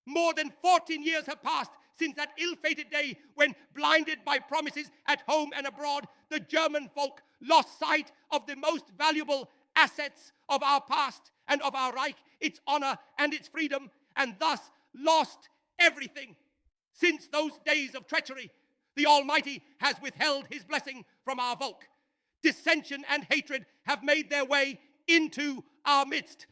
More than 14 years have passed since that ill-fated day when, blinded by promises at home and abroad, the German folk lost sight of the most valuable assets of our past and of our Reich, its honor and its freedom, and thus lost everything. Since those days of treachery, the Almighty has withheld his blessing from our folk. Dissension and hatred have made their way into our midst.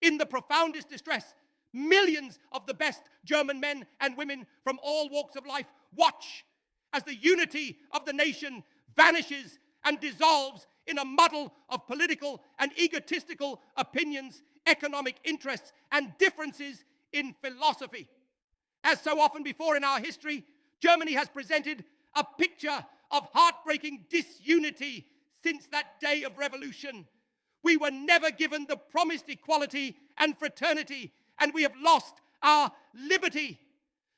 In the profoundest distress, millions of the best German men and women from all walks of life watch as the unity of the nation vanishes and dissolves in a muddle of political and egotistical opinions, economic interests, and differences in philosophy. As so often before in our history, Germany has presented a picture of heartbreaking disunity since that day of revolution. We were never given the promised equality and fraternity, and we have lost our liberty.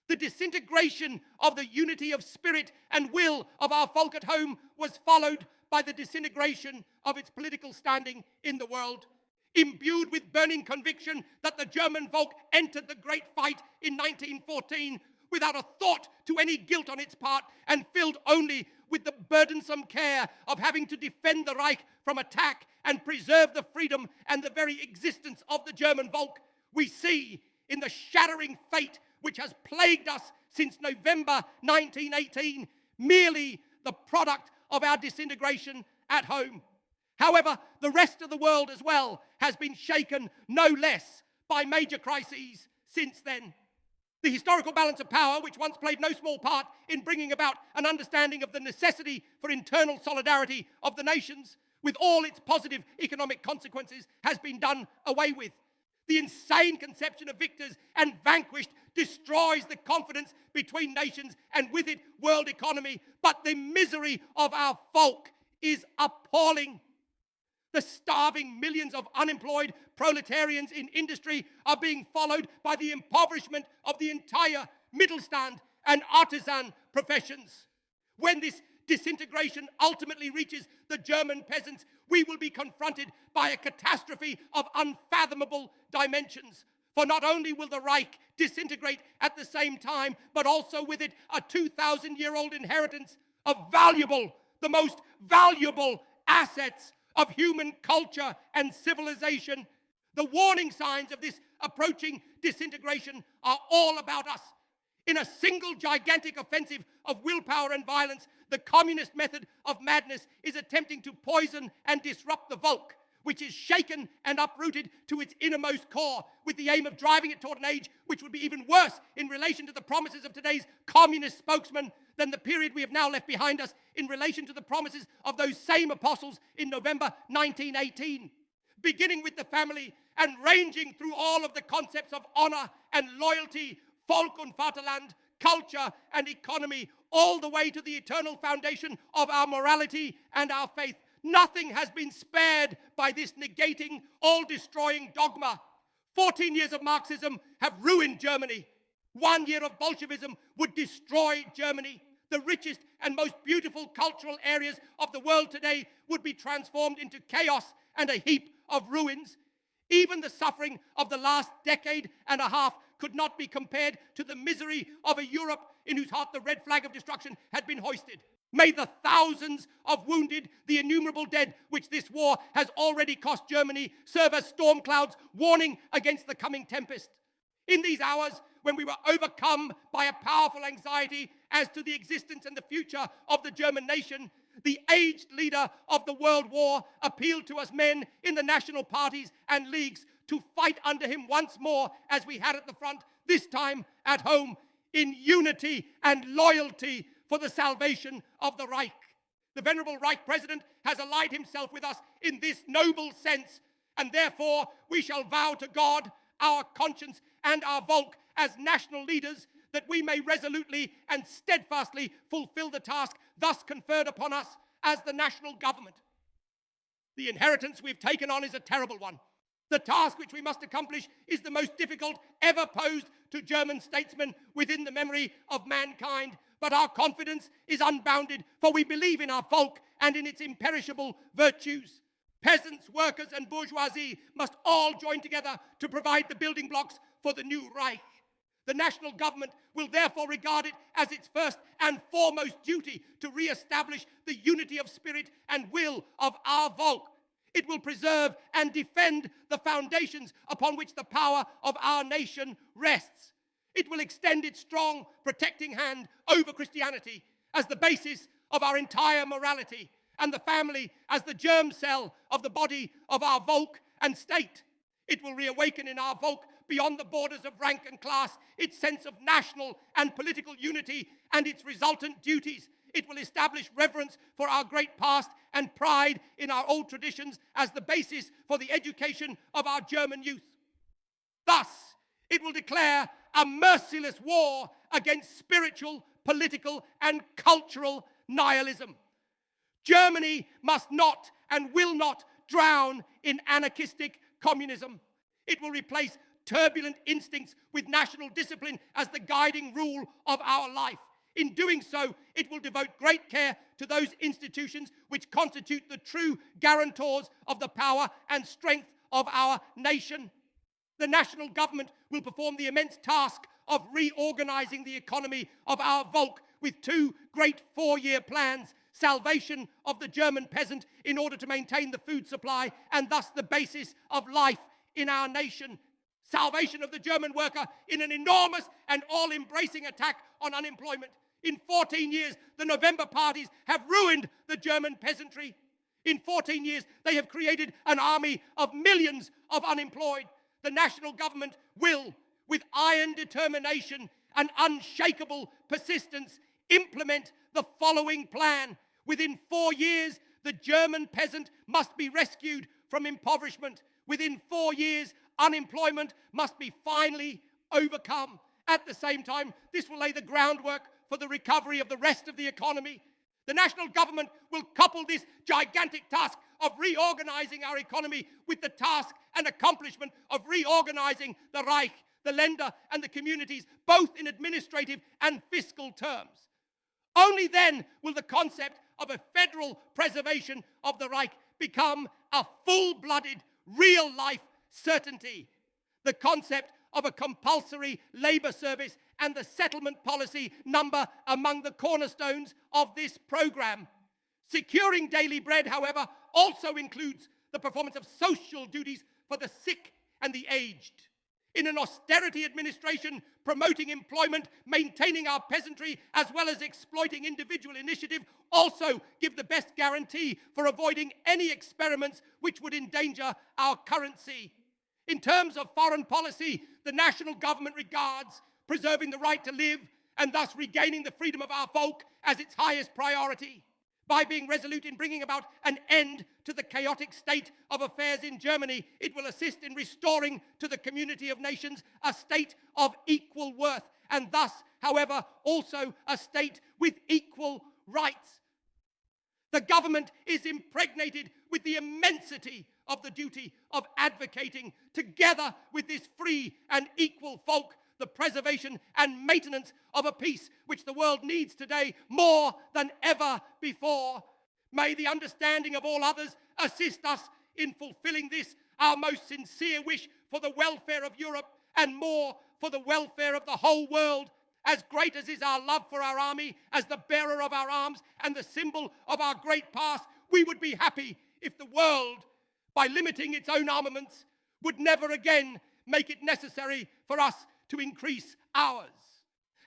The disintegration of the unity of spirit and will of our folk at home was followed by the disintegration of its political standing in the world. Imbued with burning conviction that the German folk entered the great fight in 1914 without a thought to any guilt on its part, and filled only with the burdensome care of having to defend the Reich from attack and preserve the freedom and the very existence of the German folk, we see in the shattering fate which has plagued us since November 1918 merely the product of our disintegration at home. However, the rest of the world as well has been shaken no less by major crises since then. The historical balance of power, which once played no small part in bringing about an understanding of the necessity for internal solidarity of the nations, with all its positive economic consequences, has been done away with. The insane conception of victors and vanquished destroys the confidence between nations and with it world economy. But the misery of our folk is appalling. The starving millions of unemployed proletarians in industry are being followed by the impoverishment of the entire Mittelstand and artisan professions. When this disintegration ultimately reaches the German peasants, we will be confronted by a catastrophe of unfathomable dimensions. For not only will the Reich disintegrate at the same time, but also with it a 2,000-year-old inheritance of the most valuable assets of human culture and civilization. The warning signs of this approaching disintegration are all about us. In a single gigantic offensive of willpower and violence, the communist method of madness is attempting to poison and disrupt the Volk, which is shaken and uprooted to its innermost core, with the aim of driving it toward an age which would be even worse in relation to the promises of today's communist spokesman than the period we have now left behind us in relation to the promises of those same apostles in November 1918. Beginning with the family and ranging through all of the concepts of honor and loyalty, Volk und Vaterland, culture and economy, all the way to the eternal foundation of our morality and our faith. Nothing has been spared by this negating, all-destroying dogma. 14 years of Marxism have ruined Germany. 1 year of Bolshevism would destroy Germany. The richest and most beautiful cultural areas of the world today would be transformed into chaos and a heap of ruins. Even the suffering of the last decade and a half could not be compared to the misery of a Europe in whose heart the red flag of destruction had been hoisted. May the thousands of wounded, the innumerable dead, which this war has already cost Germany, serve as storm clouds warning against the coming tempest. In these hours, when we were overcome by a powerful anxiety as to the existence and the future of the German nation, the aged leader of the World War appealed to us men in the national parties and leagues to fight under him once more as we had at the front, this time at home, in unity and loyalty for the salvation of the Reich. The Venerable Reich President has allied himself with us in this noble sense, and therefore we shall vow to God, our conscience, and our Volk as national leaders, that we may resolutely and steadfastly fulfill the task thus conferred upon us as the national government. The inheritance we've taken on is a terrible one. The task which we must accomplish is the most difficult ever posed to German statesmen within the memory of mankind. But our confidence is unbounded, for we believe in our Volk and in its imperishable virtues. Peasants, workers, and bourgeoisie must all join together to provide the building blocks for the new Reich. The national government will therefore regard it as its first and foremost duty to re-establish the unity of spirit and will of our Volk. It will preserve and defend the foundations upon which the power of our nation rests. It will extend its strong, protecting hand over Christianity as the basis of our entire morality, and the family as the germ cell of the body of our Volk and state. It will reawaken in our Volk, beyond the borders of rank and class, its sense of national and political unity and its resultant duties. It will establish reverence for our great past and pride in our old traditions as the basis for the education of our German youth. Thus, it will declare a merciless war against spiritual, political, and cultural nihilism. Germany must not and will not drown in anarchistic communism. It will replace turbulent instincts with national discipline as the guiding rule of our life. In doing so, it will devote great care to those institutions which constitute the true guarantors of the power and strength of our nation. The national government will perform the immense task of reorganizing the economy of our Volk with two great four-year plans: salvation of the German peasant in order to maintain the food supply and thus the basis of life in our nation; salvation of the German worker in an enormous and all-embracing attack on unemployment. In 14 years, the November parties have ruined the German peasantry. In 14 years, they have created an army of millions of unemployed. The national government will, with iron determination and unshakable persistence, implement the following plan. Within 4 years, the German peasant must be rescued from impoverishment. Within 4 years, unemployment must be finally overcome. At the same time, this will lay the groundwork for the recovery of the rest of the economy. The national government will couple this gigantic task of reorganizing our economy with the task and accomplishment of reorganizing the Reich, the Länder, and the communities, both in administrative and fiscal terms. Only then will the concept of a federal preservation of the Reich become a full-blooded, real-life certainty. The concept of a compulsory labor service and the settlement policy number among the cornerstones of this program. Securing daily bread, however, also includes the performance of social duties for the sick and the aged. In an austerity administration promoting employment, maintaining our peasantry, as well as exploiting individual initiative, also give the best guarantee for avoiding any experiments which would endanger our currency. In terms of foreign policy, the national government regards preserving the right to live and thus regaining the freedom of our folk as its highest priority. By being resolute in bringing about an end to the chaotic state of affairs in Germany, it will assist in restoring to the community of nations a state of equal worth, and thus, however, also a state with equal rights. The government is impregnated with the immensity of the duty of advocating, together with this free and equal folk, the preservation and maintenance of a peace which the world needs today more than ever before. May the understanding of all others assist us in fulfilling this, our most sincere wish for the welfare of Europe, and more for the welfare of the whole world. As great as is our love for our army, as the bearer of our arms and the symbol of our great past, we would be happy if the world, by limiting its own armaments, would never again make it necessary for us to increase ours.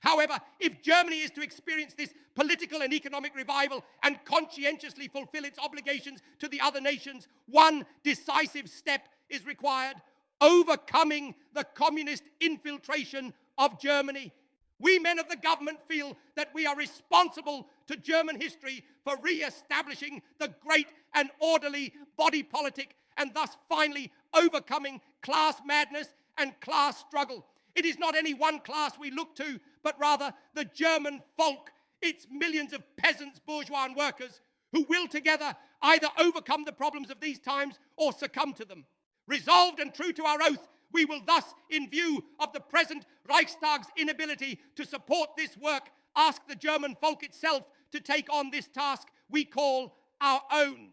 However, if Germany is to experience this political and economic revival and conscientiously fulfill its obligations to the other nations, one decisive step is required: overcoming the communist infiltration of Germany. We men of the government feel that we are responsible to German history for re-establishing the great and orderly body politic and thus finally overcoming class madness and class struggle. It is not any one class we look to, but rather the German folk, its millions of peasants, bourgeois, and workers, who will together either overcome the problems of these times or succumb to them. Resolved and true to our oath, we will thus, in view of the present Reichstag's inability to support this work, ask the German folk itself to take on this task we call our own.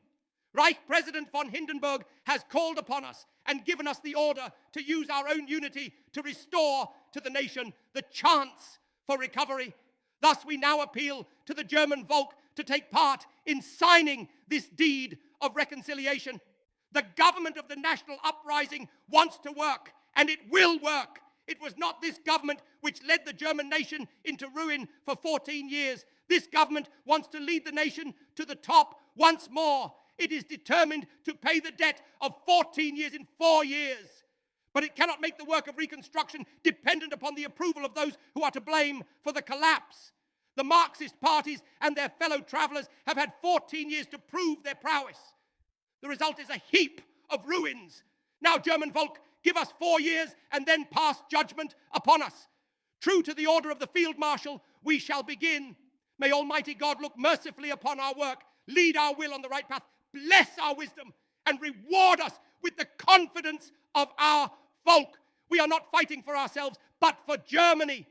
Reich President von Hindenburg has called upon us and given us the order to use our own unity to restore to the nation the chance for recovery. Thus, we now appeal to the German Volk to take part in signing this deed of reconciliation. The government of the national uprising wants to work, and it will work. It was not this government which led the German nation into ruin for 14 years. This government wants to lead the nation to the top once more. It is determined to pay the debt of 14 years in 4 years. But it cannot make the work of reconstruction dependent upon the approval of those who are to blame for the collapse. The Marxist parties and their fellow travelers have had 14 years to prove their prowess. The result is a heap of ruins. Now, German Volk, give us 4 years and then pass judgment upon us. True to the order of the Field Marshal, we shall begin. May Almighty God look mercifully upon our work, lead our will on the right path, bless our wisdom, and reward us with the confidence of our folk. We are not fighting for ourselves, but for Germany.